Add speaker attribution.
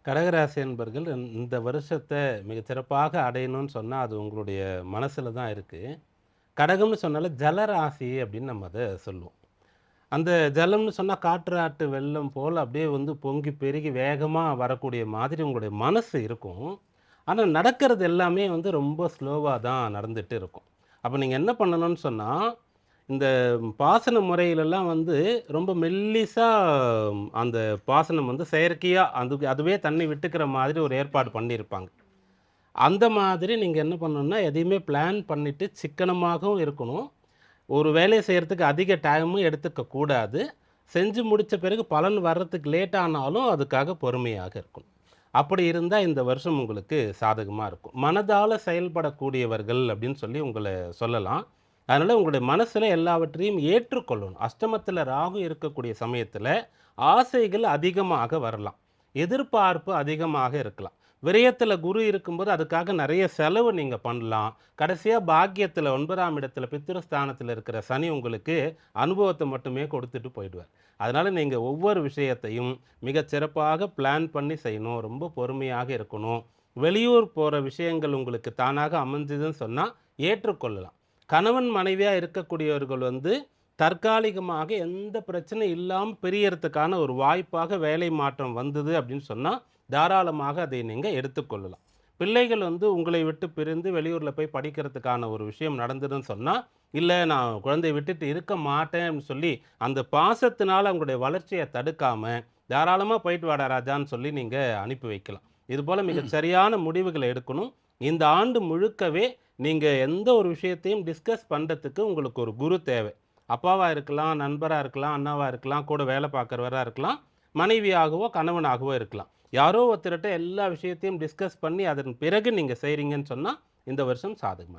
Speaker 1: கடகராசி அன்பர்கள் இந்த வருஷத்தை மிகச் சிறப்பாக அடையணும்னு சொன்னா, அது உங்களுடைய மனசுல தான் இருக்கு. கடகம்னு சொன்னாலே ஜலராசி அப்படின்னு நம்ம அத சொல்லுவோம். அந்த ஜலம்னு சொன்னா காற்றாற்று வெள்ளம் போல அப்படியே வந்து பொங்கி பெருகி வேகமா வரக்கூடிய மாதிரி உங்களுடைய மனசு இருக்கும். ஆனா நடக்கிறது எல்லாமே வந்து ரொம்ப ஸ்லோவா தான் நடந்துட்டு இருக்கும். அப்ப நீங்க என்ன பண்ணணும்னு சொன்னா, இந்த பாசன முறையிலெல்லாம் வந்து ரொம்ப மெல்லிசா அந்த பாசனம் வந்து செயற்கையா அதுவே தண்ணி விட்டுக்கிற மாதிரி ஒரு ஏற்பாடு பண்ணியிருப்பாங்க. அந்த மாதிரி நீங்க என்ன பண்ணணும்னா, எதையுமே பிளான் பண்ணிட்டு சிக்கனமாகவும் இருக்கணும். ஒரு வேலைய செய்யறதுக்கு அதிக டைமும் எடுத்துக்க கூடாது. செஞ்சு முடிச்ச பிறகு பலன் வர்றதுக்கு லேட் ஆனாலும் அதுக்காக பொறுமையாக இருக்கணும். அப்படி இருந்தா இந்த வருஷம் உங்களுக்கு சாதகமா இருக்கும். மனதால செயல்படக்கூடியவர்கள் அப்படின்னு சொல்லி உங்கள சொல்லலாம். அதனால உங்களுடைய மனசுல எல்லாவற்றையும் ஏற்றுக்கொள்ளணும். அஷ்டமத்தில ராகு இருக்கக்கூடிய சமயத்தில ஆசைகள் அதிகமாக வரலாம். எதிர்பார்ப்பு அதிகமாக இருக்கலாம். விரயத்தில குரு இருக்கும்போது அதுக்காக நெறைய செலவு நீங்க பண்ணலாம். கடைசியா பாக்கியத்தில 9ஆம் இடத்தில பித்ருஸ்தானத்தில இருக்கிற சனி உங்களுக்கு அனுபவத்த மட்டுமே கொடுத்துட்டு போயிடுவார். அதனால நீங்க ஒவ்வொரு விஷயத்தையும் மிகச் சிறப்பாக பிளான் பண்ணி செய்யணும். ரொம்ப பொறுமையாக இருக்கணும். வெளியூர் போற விஷயங்கள் உங்களுக்கு தானாக அமைஞ்சதுன்னு சொன்னா ஏற்றுக்கொள்ளலாம். கணவன் மனைவியா இருக்கக்கூடியவர்கள் வந்து தற்காலிகமாக எந்த பிரச்சனை இல்லாம பிரியறதுக்கான ஒரு வாய்ப்பாக வேலை மாற்றம் வந்தது அப்படின்னு சொன்னா, தாராளமாக அதை நீங்க எடுத்துக்கொள்ளலாம். பிள்ளைகள் வந்து உங்களை விட்டு பிரிந்து வெளியூர்ல போய் படிக்கிறதுக்கான ஒரு விஷயம் நடந்ததுன்னு சொன்னா, இல்ல நான் குழந்தைய விட்டுட்டு இருக்க மாட்டேன்னு சொல்லி, அந்த பாசத்தினால அவங்களுடைய வளர்ச்சிய தடுக்காம, தாராளமா போயிட்டு வாடா ராஜான்னு சொல்லி நீங்க அனுப்பி வைக்கலாம். இதுபோல மிகச் சரியான முடிவுகள எடுக்கணும். இந்த ஆண்டு முழுக்கவே நீங்க எந்த ஒரு விஷயத்தையும் டிஸ்கஸ் பண்றதுக்கு உங்களுக்கு ஒரு குரு தேவை. அப்பாவா இருக்கலாம், நண்பரா இருக்கலாம், அண்ணாவா இருக்கலாம், கூட வேலை பார்க்கிறவரா இருக்கலாம், மனைவியாகவோ, கணவனாகவோ இருக்கலாம். யாரோ ஒருத்தர்ட்ட எல்லா விஷயத்தையும் டிஸ்கஸ் பண்ணி அதன் பிறகு நீங்க செய்றீங்கன்னு சொன்னா, இந்த வருஷம் சாதகமா இருக்கும்.